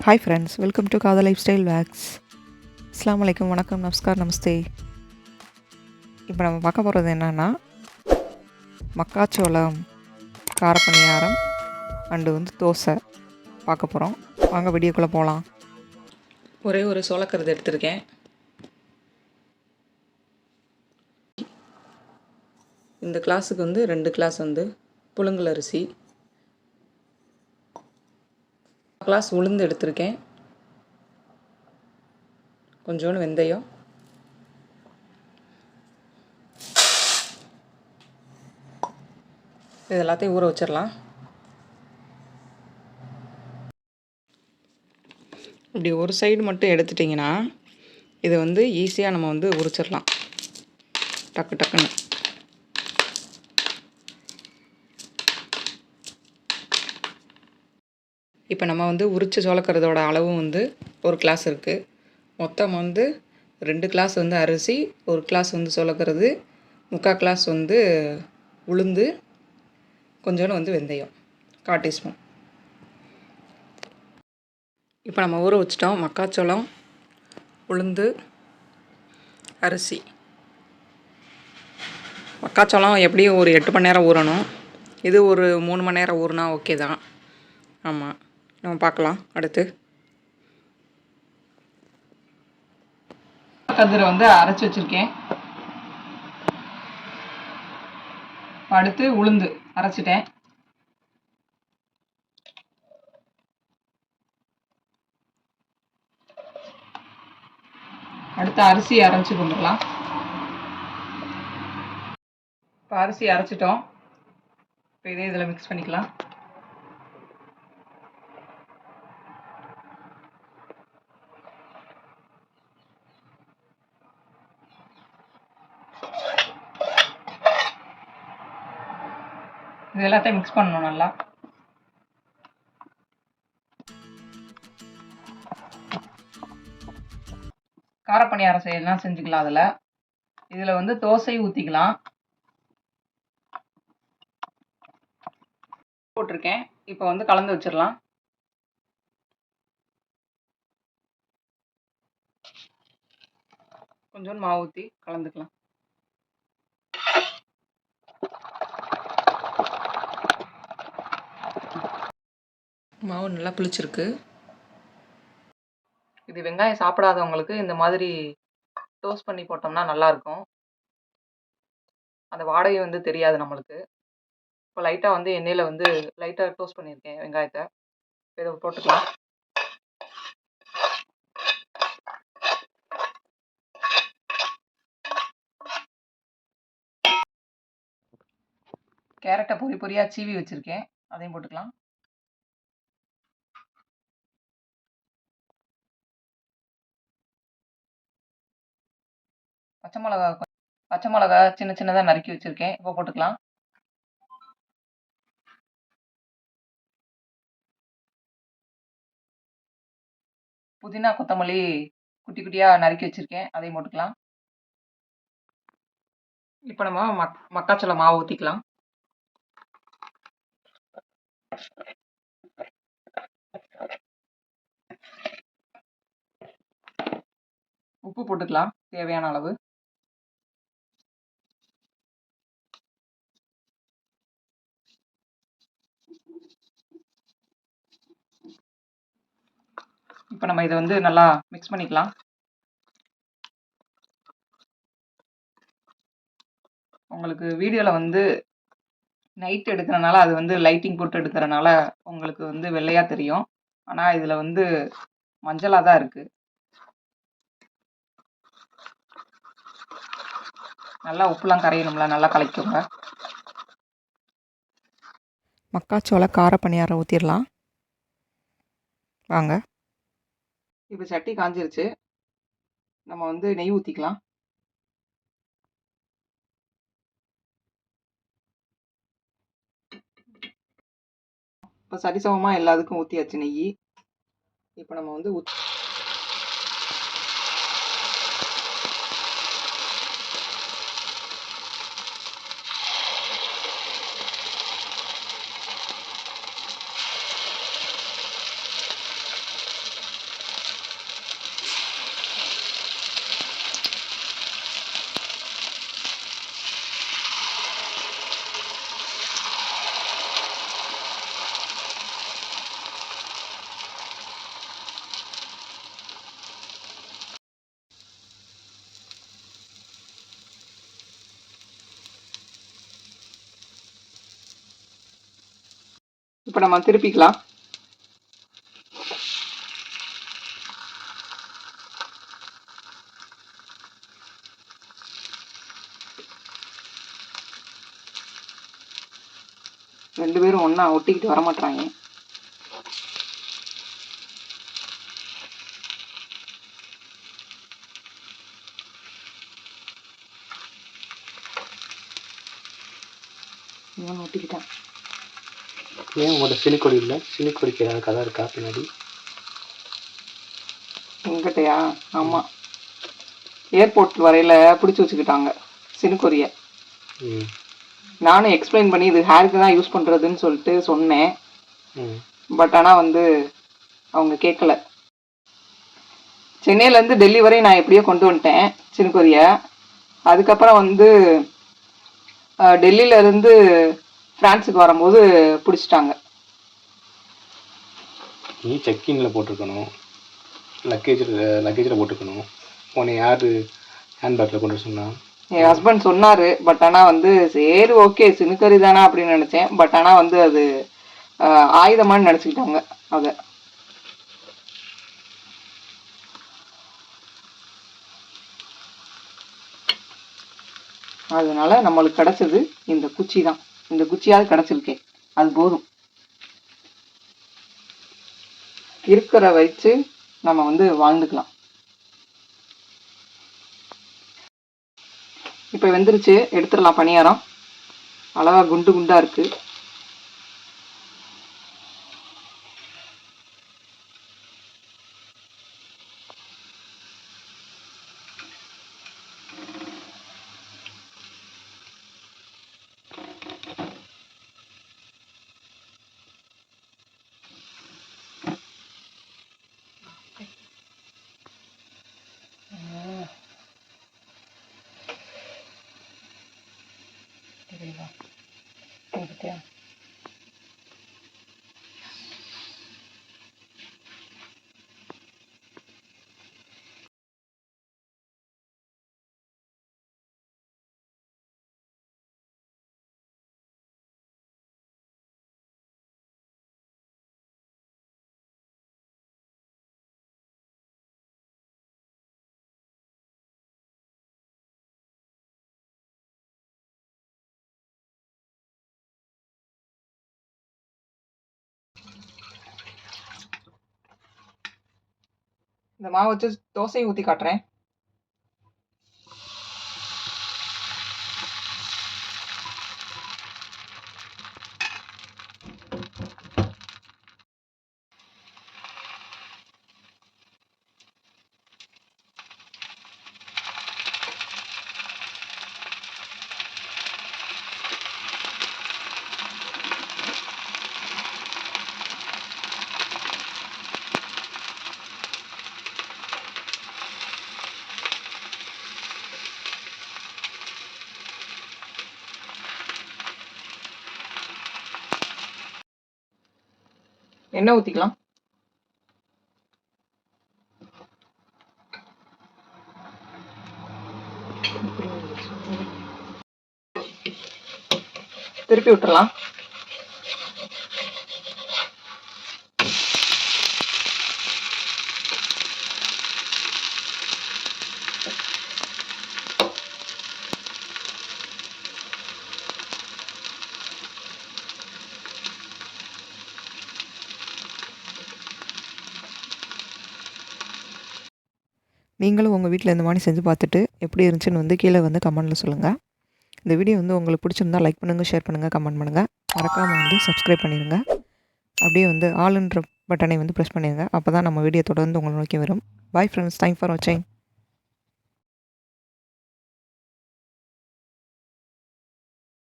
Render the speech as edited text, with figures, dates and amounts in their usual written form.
Hi friends, welcome to Katha lifestyle vlogs. அஸ்ஸலாமு அலைக்கும், வணக்கம், நமஸ்கார், நமஸ்தே. இப்போ நம்ம பார்க்க போகிறது என்னென்னா மக்காச்சோளம் கார பனியாரம் அண்டு தோசை பார்க்க போகிறோம். வாங்க வீடியோக்குள்ளே போகலாம். ஒரே ஒரு சோளக்கருது எடுத்திருக்கேன். இந்த கிளாஸுக்கு 2 கிளாஸ் புழுங்கல் அரிசி, கிளாஸ் உளுந்து எடுத்திருக்கேன், கொஞ்சோண்டு வெந்தயம், இது எல்லாத்தையும் ஊற வச்சிடலாம். இப்படி ஒரு சைடு மட்டும் எடுத்துட்டிங்கன்னா இது ஈஸியாக நம்ம உரிச்சிடலாம் டக்கு டக்குன்னு. இப்போ நம்ம உரிச்ச சோளக்கருதோட அளவும் ஒரு கிளாஸ் இருக்குது. மொத்தம் 2 கிளாஸ் அரிசி, 1 கிளாஸ் சோளக்கருது, 3/4 கிளாஸ் உளுந்து, கொஞ்சோண்டு வெந்தயம், 1/4 டீஸ்பூன். இப்போ நம்ம ஊற வச்சிட்டோம். மக்காச்சோளம், உளுந்து, அரிசி. மக்காச்சோளம் எப்படியும் ஒரு 8 மணி நேரம் ஊறணும். இது ஒரு 3 மணி நேரம் ஊறினா ஓகே தான். ஆமாம், நம்ம பார்க்கலாம். அடுத்து கதிரை அரைச்சி வச்சுருக்கேன். அடுத்து உளுந்து அரைச்சிட்டேன். அடுத்து அரிசி அரைச்சி கொண்டுக்கலாம். இப்போ அரிசி அரைச்சிட்டோம். இப்போ இதே இதில் மிக்ஸ் பண்ணிக்கலாம். இது எல்லாத்தையும் மிக்ஸ் பண்ணணும் நல்லா. காரப்பணியாரம் செய்யலாம், செஞ்சுக்கலாம். இதில் தோசை ஊற்றிக்கலாம். போட்டிருக்கேன். இப்போ கலந்து வச்சிடலாம். கொஞ்சோண்டு மாவு ஊற்றி கலந்துக்கலாம். மாவு நல்லா புளிச்சிருக்கு. இது வெங்காயம் சாப்பிடாதவங்களுக்கு இந்த மாதிரி டோஸ்ட் பண்ணி போட்டோம்னா நல்லாயிருக்கும். அந்த வாடகை தெரியாது நம்மளுக்கு. இப்போ லைட்டாக எண்ணெயில் லைட்டாக டோஸ்ட் பண்ணியிருக்கேன் வெங்காயத்தை. இதை போட்டுக்கலாம். கேரட்டை பொரி பொரியாக சீவி வச்சுருக்கேன், அதையும் போட்டுக்கலாம். பச்சை மிளகா சின்ன சின்னதாக நறுக்கி வச்சுருக்கேன், இப்போ போட்டுக்கலாம். புதினா கொத்தமல்லி குட்டி குட்டியாக நறுக்கி வச்சுருக்கேன், அதையும் போட்டுக்கலாம். இப்போ நம்ம மக்காச்சோள மாவு ஊற்றிக்கலாம். உப்பு போட்டுக்கலாம் தேவையான அளவு. இப்போ நம்ம இதை நல்லா மிக்ஸ் பண்ணிக்கலாம். உங்களுக்கு வீடியோவில் நைட் எடுக்கிறனால அது லைட்டிங் போட்டு எடுக்கிறனால உங்களுக்கு வெள்ளையாக தெரியும். ஆனால் இதில் மஞ்சளாக தான் இருக்குது. நல்லா உப்புலாம் கரையணும்ல, நல்லா கலக்கிக்கோங்க. மக்காச்சோள கார பனியாரம் ஊற்றிடலாம். வாங்க. இப்போ சட்டி காஞ்சிருச்சு. நம்ம நெய் ஊற்றிக்கலாம். இப்போ சரிசமமாக எல்லாத்துக்கும் ஊற்றியாச்சு நெய். இப்போ நம்ம இப்போ நம்ம திருப்பிக்கலாம். ரெண்டு பேரும் ஒன்றா ஒட்டிக்கிட்டு வரமாட்டாங்க. இவன் ஒட்டிக்கிட்டான். ஏன் உங்களோட சிலிக்கொடி இல்லை? சிலிக்கொடிக்கு ஏதாவது கதை இருக்கா பின்னாடி? எங்கிட்டயா? ஆமாம், ஏர்போர்ட் வரையில் பிடிச்சி வச்சுக்கிட்டாங்க சினுக்கொரியை. நானும் எக்ஸ்பிளைன் பண்ணி இது ஹேருக்கு தான் யூஸ் பண்ணுறதுன்னு சொல்லிட்டு சொன்னேன். பட் ஆனால் வந்து அவங்க கேட்கல. சென்னையிலேருந்து டெல்லி வரை நான் எப்படியோ கொண்டு வந்துட்டேன் சினுக்கொரியை. அதுக்கப்புறம் வந்து டெல்லியிலேருந்து ஃப்ரான்ஸுக்கு வரும்போது பிடிச்சிட்டாங்க. நீ செக்இனில் போட்டிருக்கணும், லக்கேஜில் போட்டிருக்கணும். உன்னை யார் ஹேண்ட்பேக்கில் கொண்டு சொன்னா? என் ஹஸ்பண்ட் சொன்னார். பட் ஆனால் வந்து சரி ஓகே சினுக்கறி தானே அப்படின்னு நினச்சேன். பட் ஆனால் வந்து அது ஆயுதமானு நினச்சிக்கிட்டாங்க அதை. அதனால நம்மளுக்கு கிடைச்சது இந்த குச்சி தான். இந்த குச்சியாவது கிடைச்சிருக்கேன், அது போதும். இருக்கிற வச்சு நம்ம வந்து வாழ்ந்துக்கலாம். இப்போ வெந்துருச்சு, எடுத்துடலாம். பணியாரம் அழகா குண்டு குண்டா இருக்கு. இந்த மாவு வச்சு தோசையை ஊற்றி காட்டுறேன். எண்ணெய் ஊற்றிக்கலாம். திருப்பி விட்டுறலாம். நீங்களும் உங்கள் வீட்டில் இந்த மாதிரி செஞ்சு பார்த்துட்டு எப்படி இருந்துச்சுன்னு வந்து கீழே வந்து கமெண்ட்டில் சொல்லுங்கள். இந்த வீடியோ வந்து உங்களுக்கு பிடிச்சிருந்தா லைக் பண்ணுங்கள், ஷேர் பண்ணுங்கள், கமெண்ட் பண்ணுங்கள். மறக்காமல் வந்து சப்ஸ்கிரைப் பண்ணிடுங்க. அப்படியே வந்து ஆல்ன்ற பட்டனை வந்து ப்ரெஸ் பண்ணிடுங்க. அப்போ தான் நம்ம வீடியோ தொடர்ந்து உங்களை நோக்கி வரும். பாய் ஃப்ரெண்ட்ஸ், தேங்க்ஸ் ஃபார் வாட்சிங்.